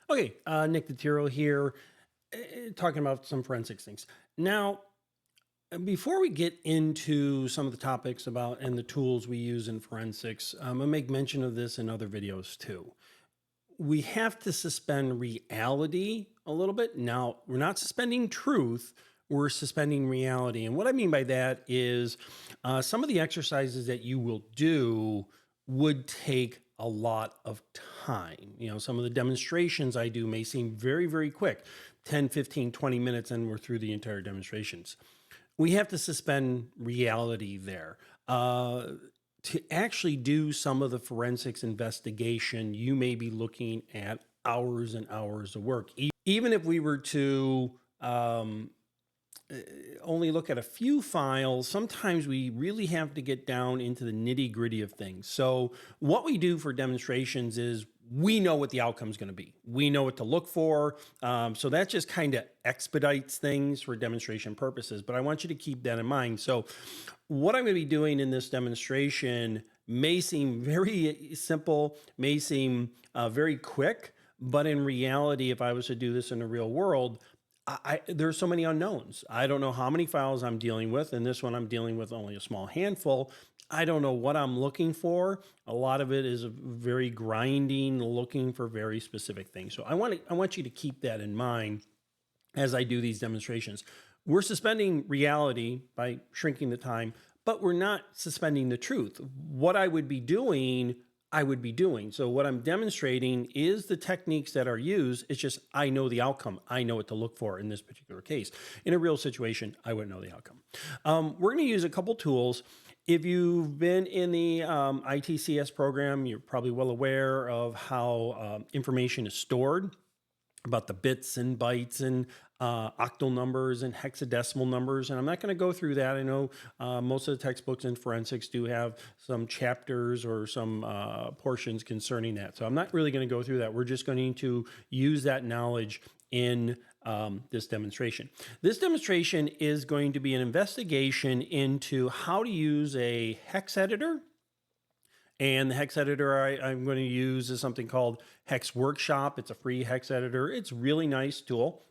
Okay, Nick Tiro here, talking about some forensics things. Now, before we get into some of the topics about and the tools we use in forensics, I'm gonna make mention of this in other videos too. We have to suspend reality a little bit. Now, we're not suspending truth, we're suspending reality. And what I mean by that is some of the exercises that you will do would take a lot of time. Some of the demonstrations I do may seem very, very quick 10, 15, 20 minutes, and we're through the entire demonstrations. We have to suspend reality there. To actually do some of the forensics investigation, you may be looking at hours and hours of work. Even if we were to only look at a few files, sometimes we really have to get down into the nitty gritty of things. So, what we do for demonstrations is we know what the outcome is going to be. We know what to look for. So that just kind of expedites things for demonstration purposes. But I want you to keep that in mind. So, what I'm going to be doing in this demonstration may seem very simple, may seem very quick, but in reality, if I was to do this in the real world, there's so many unknowns. I don't know how many files I'm dealing with. And this one, I'm dealing with only a small handful. I don't know what I'm looking for. A lot of it is very grinding, looking for very specific things. So I want you to keep that in mind as I do these demonstrations. We're suspending reality by shrinking the time, but we're not suspending the truth. What I would be doing, I would be doing. So what I'm demonstrating is the techniques that are used. It's just I know the outcome. I know what to look for in this particular case. In a real situation, I wouldn't know the outcome. We're going to use a couple tools. If you've been in the ITCS program, you're probably well aware of how information is stored, about the bits and bytes and octal numbers and hexadecimal numbers. And I'm not going to go through that. I know most of the textbooks in forensics do have some chapters or some portions concerning that. So I'm not really going to go through that. We're just going to use that knowledge in this demonstration. This demonstration is going to be an investigation into how to use a hex editor. And the hex editor I'm going to use is something called Hex Workshop. It's a free hex editor. It's a really nice tool.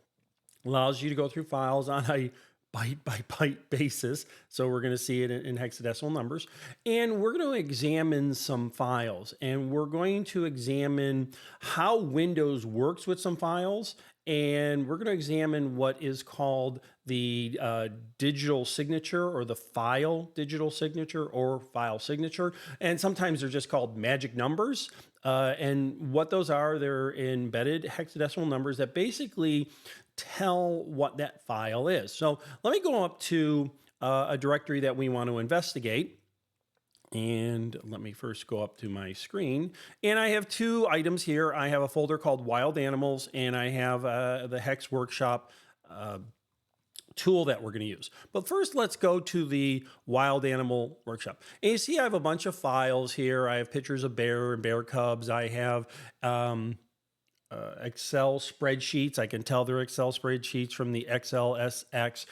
Allows you to go through files on a byte by byte basis. So we're going to see it in hexadecimal numbers. And we're going to examine some files. And we're going to examine how Windows works with some files. And we're going to examine what is called the digital signature or the file digital signature or file signature. And sometimes they're just called magic numbers. And what those are, they're embedded hexadecimal numbers that basically tell what that file is. So let me go up to a directory that we want to investigate. And let me first go up to my screen. And I have two items here. I have a folder called Wild Animals, and I have the Hex Workshop tool that we're going to use. But first, let's go to the Wild Animal Workshop. And you see I have a bunch of files here. I have pictures of bear and bear cubs. I have Excel spreadsheets. I can tell they're Excel spreadsheets from the XLSX.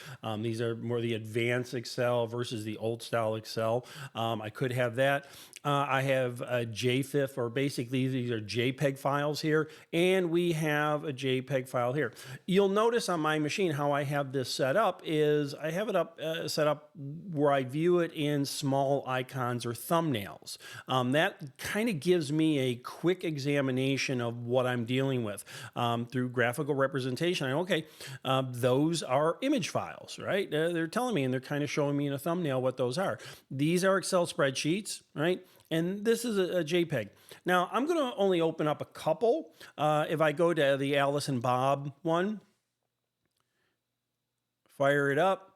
These are more the advanced Excel versus the old style Excel. I could have that. I have a JFIF, or basically these are JPEG files here, and we have a JPEG file here. You'll notice on my machine how I have this set up is I have it set up where I view it in small icons or thumbnails. That kind of gives me a quick examination of what I'm dealing with through graphical representation. Okay, those are image files, right? They're telling me, and they're kind of showing me in a thumbnail what those are. These are Excel spreadsheets, right? And this is a JPEG. Now, I'm going to only open up a couple. If I go to the Alice and Bob one, fire it up,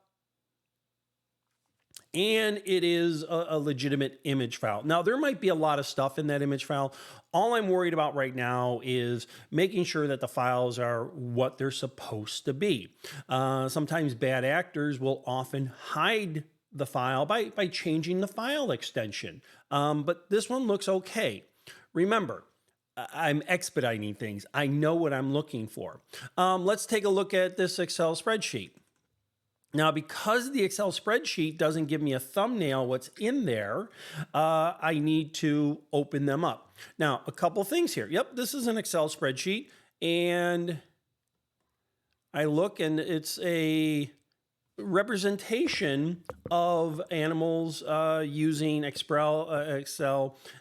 and it is a legitimate image file. Now, there might be a lot of stuff in that image file. All I'm worried about right now is making sure that the files are what they're supposed to be. Sometimes bad actors will often hide the file by changing the file extension. But this one looks okay. Remember, I'm expediting things. I know what I'm looking for. Let's take a look at this Excel spreadsheet. Now, because the Excel spreadsheet doesn't give me a thumbnail what's in there, I need to open them up. Now, a couple things here. Yep, this is an Excel spreadsheet. and I look and it's a representation of animals using Excel,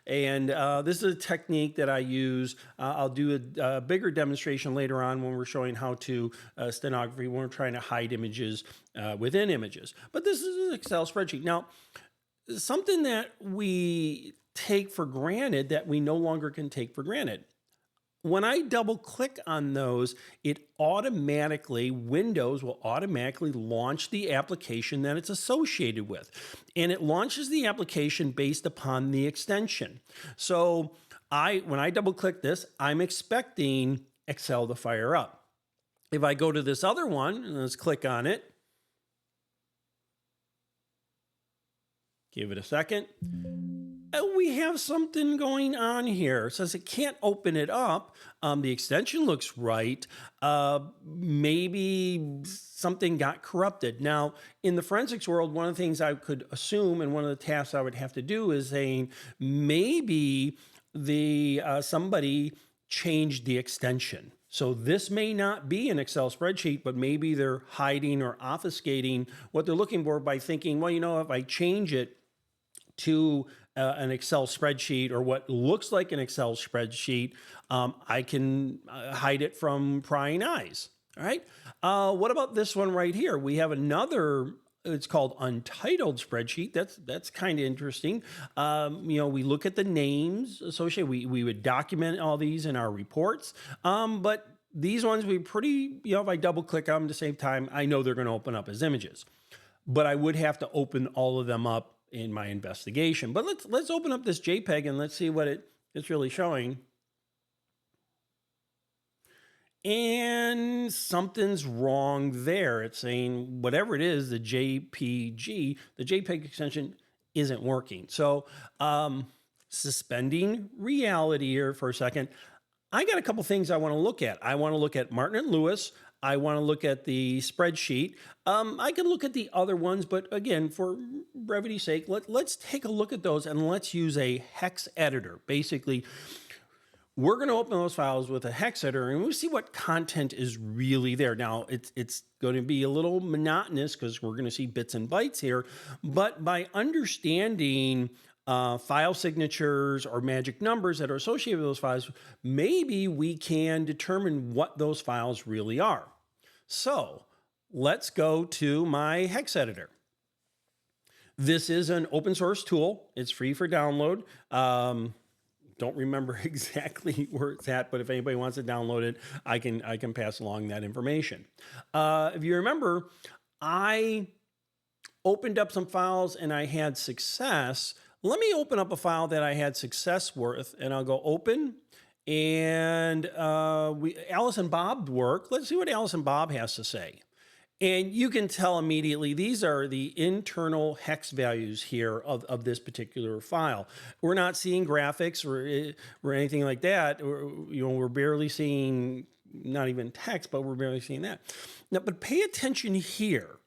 and this is a technique that I use. I'll do a bigger demonstration later on when we're showing how to stenography when we're trying to hide images within images. But this is an Excel spreadsheet. Now, something that we take for granted that we no longer can take for granted. When I double click on those, Windows will automatically launch the application that it's associated with. And it launches the application based upon the extension. So when I double click this, I'm expecting Excel to fire up. If I go to this other one, and let's click on it, give it a second. We have something going on here. It says it can't open it up. The extension looks right. Maybe something got corrupted. Now, in the forensics world, one of the things I could assume, and one of the tasks I would have to do, is saying maybe somebody changed the extension. So this may not be an Excel spreadsheet, but maybe they're hiding or obfuscating what they're looking for by thinking, well, if I change it to an Excel spreadsheet or what looks like an Excel spreadsheet, I can hide it from prying eyes. All right. What about this one right here? We have another. It's called untitled spreadsheet. That's kind of interesting. We look at the names associated. We would document all these in our reports. But these ones we pretty, if I double click on them at the same time, I know they're going to open up as images. But I would have to open all of them up in my investigation. But let's open up this JPEG and let's see what it's really showing. And something's wrong there. It's saying whatever it is, the JPG, the JPEG extension isn't working. So suspending reality here for a second, I got a couple things I want to look at. I want to look at Martin and Lewis. I want to look at the spreadsheet. I can look at the other ones, but again, for brevity's sake, let's take a look at those and let's use a hex editor. Basically, we're going to open those files with a hex editor and we'll see what content is really there. Now, it's going to be a little monotonous because we're going to see bits and bytes here, but by understanding file signatures or magic numbers that are associated with those files, maybe we can determine what those files really are. So let's go to my hex editor. This is an open source tool. It's free for download. Don't remember exactly where it's at, but if anybody wants to download it, I can pass along that information. If you remember, I opened up some files and I had success. Let me open up a file that I had success with, and I'll go open. And Alice and Bob work. Let's see what Alice and Bob has to say. And you can tell immediately, these are the internal hex values here of this particular file. We're not seeing graphics or anything like that. We're barely seeing, not even text, but we're barely seeing that. Now, but pay attention here.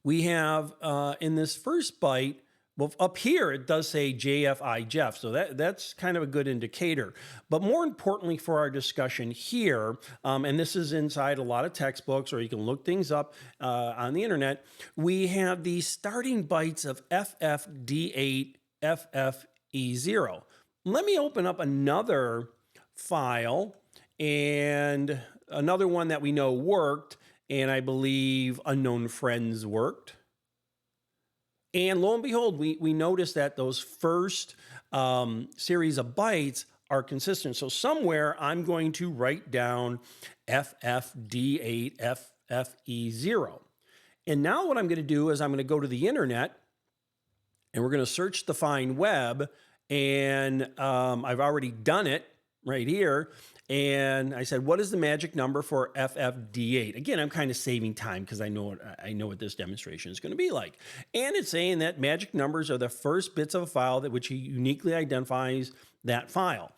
We have in this first byte, well, up here, it does say JFI Jeff, so that's kind of a good indicator. But more importantly for our discussion here, and this is inside a lot of textbooks, or you can look things up on the internet, we have the starting bytes of FFD8, FFE0. Let me open up another file, and another one that we know worked, and I believe Unknown Friends worked. And lo and behold, we notice that those first series of bytes are consistent. So somewhere I'm going to write down FFD8, FFE0. And now what I'm going to do is I'm going to go to the internet and we're going to search the Find Web. And I've already done it right here. And I said, what is the magic number for FFD8? Again, I'm kind of saving time because I know what this demonstration is going to be like. And it's saying that magic numbers are the first bits of a file that which uniquely identifies that file.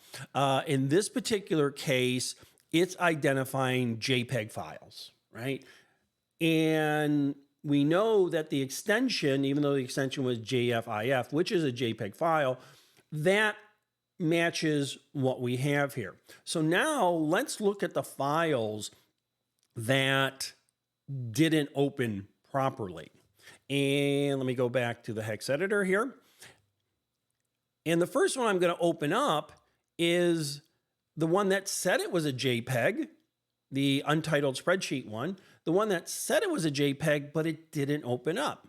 In this particular case, it's identifying JPEG files, right? And we know that the extension, even though the extension was JFIF, which is a JPEG file, that matches what we have here. So now let's look at the files that didn't open properly. And let me go back to the hex editor here. And the first one I'm going to open up is the one that said it was a JPEG, the untitled spreadsheet one, the one that said it was a JPEG, but it didn't open up.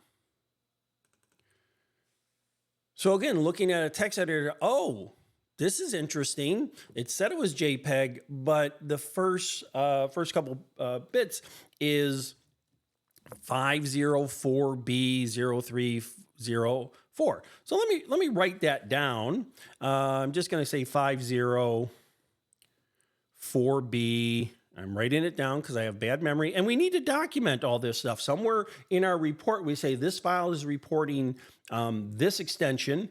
So again, looking at a text editor, oh, this is interesting. It said it was JPEG, but the first couple bits is 504B0304. So let me write that down. I'm just going to say 504B. I'm writing it down because I have bad memory, and we need to document all this stuff. Somewhere in our report, we say this file is reporting this extension,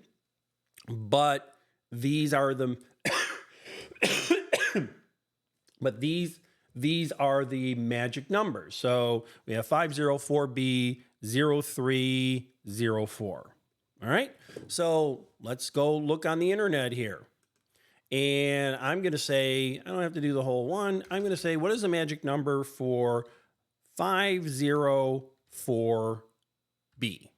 but these are the but these are the magic numbers. So we have 504B0304. All right. So let's go look on the internet here. And I'm going to say, I don't have to do the whole one. I'm going to say, what is the magic number for 504B?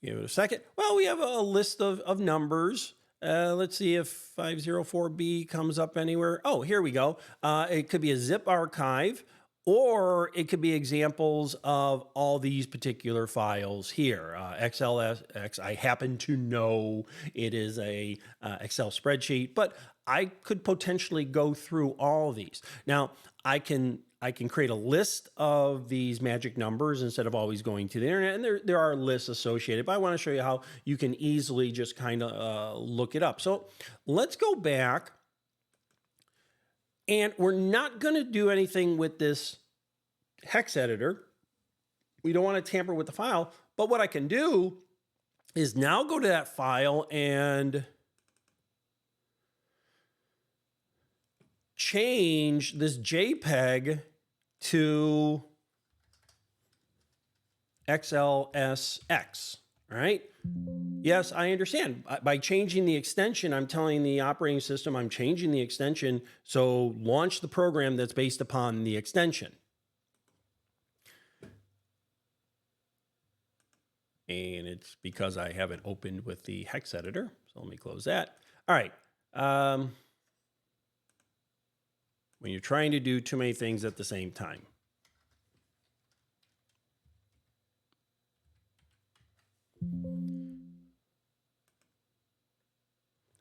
Give it a second. Well, we have a list of numbers. Let's see if 504B comes up anywhere. Oh, here we go. It could be a zip archive, or it could be examples of all these particular files here. XLSX, I happen to know it is a Excel spreadsheet, but I could potentially go through all these. Now, I can create a list of these magic numbers instead of always going to the internet, and there are lists associated, but I want to show you how you can easily just kind of look it up. So let's go back. And we're not going to do anything with this hex editor. We don't want to tamper with the file. But what I can do is now go to that file and change this JPEG to XLSX. All right. Yes, I understand. By changing the extension, I'm telling the operating system I'm changing the extension, so launch the program that's based upon the extension. And it's because I haven't opened with the hex editor. So let me close that. All right. When you're trying to do too many things at the same time.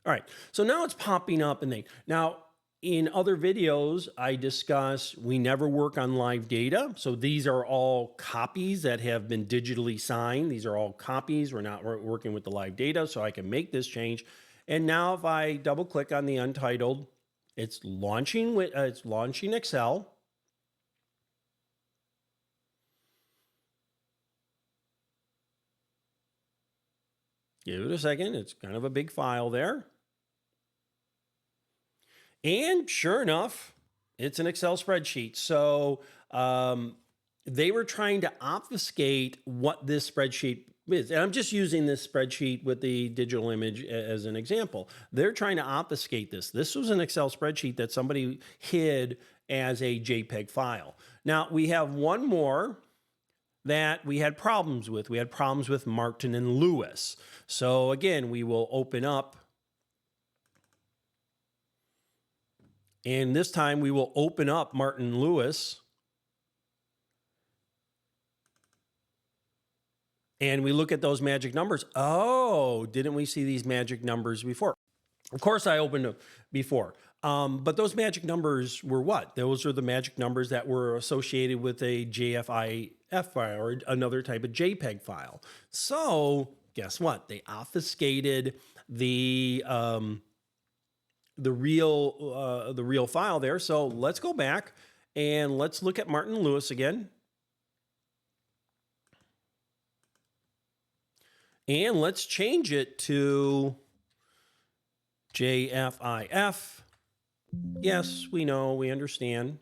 All right, so now it's popping up and now in other videos, I discuss we never work on live data. So these are all copies that have been digitally signed. These are all copies. We're not working with the live data, so I can make this change. And now if I double click on the untitled, it's launching Excel. Give it a second. It's kind of a big file there. And sure enough, it's an Excel spreadsheet. So they were trying to obfuscate what this spreadsheet is. And I'm just using this spreadsheet with the digital image as an example. They're trying to obfuscate this. This was an Excel spreadsheet that somebody hid as a JPEG file. Now, we have one more that we had problems with. We had problems with Martin and Lewis. So again, we will open up. And this time we will open up Martin Lewis. And we look at those magic numbers. Oh, didn't we see these magic numbers before? Of course I opened them before. But those magic numbers were what? Those are the magic numbers that were associated with a JFIF file or another type of JPEG file. So guess what? They obfuscated the real file there. So let's go back and let's look at Martin Lewis again. And let's change it to JFIF. Yes, we know, we understand.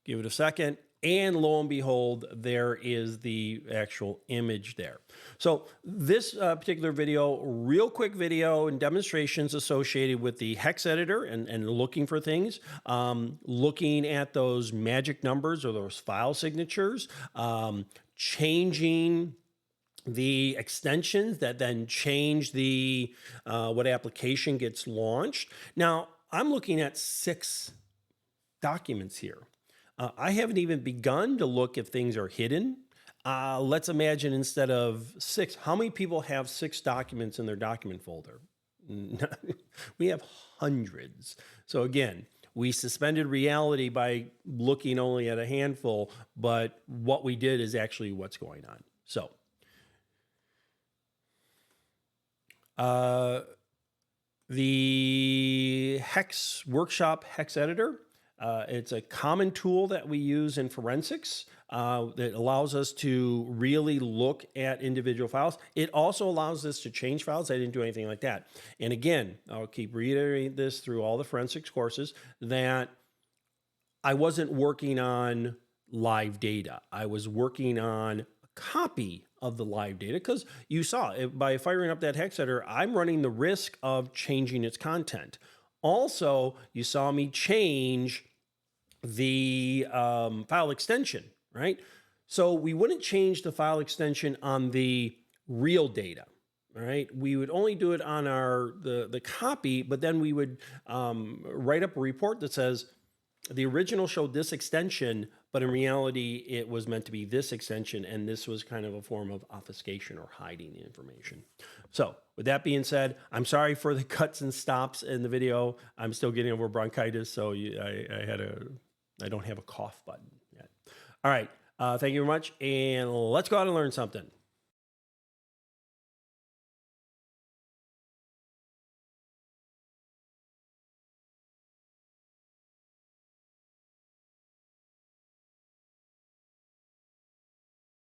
Give it a second. And lo and behold, there is the actual image there. So this particular video, real quick video and demonstrations associated with the hex editor and looking for things, looking at those magic numbers or those file signatures, changing the extensions that then change the what application gets launched. Now, I'm looking at 6 documents here. I haven't even begun to look if things are hidden. Let's imagine instead of 6, how many people have 6 documents in their document folder? We have hundreds. So again, we suspended reality by looking only at a handful, but what we did is actually what's going on. So the Hex Workshop Hex Editor, it's a common tool that we use in forensics that allows us to really look at individual files. It also allows us to change files. I didn't do anything like that. And again, I'll keep reiterating this through all the forensics courses, that I wasn't working on live data. I was working on a copy of the live data, because you saw by firing up that hex editor, I'm running the risk of changing its content. Also, you saw me change the file extension, right? So we wouldn't change the file extension on the real data, right? We would only do it on the copy, but then we would write up a report that says the original showed this extension, but in reality, it was meant to be this extension, and this was kind of a form of obfuscation or hiding the information. So with that being said, I'm sorry for the cuts and stops in the video. I'm still getting over bronchitis, so I don't have a cough button yet. All right, thank you very much, and let's go out and learn something.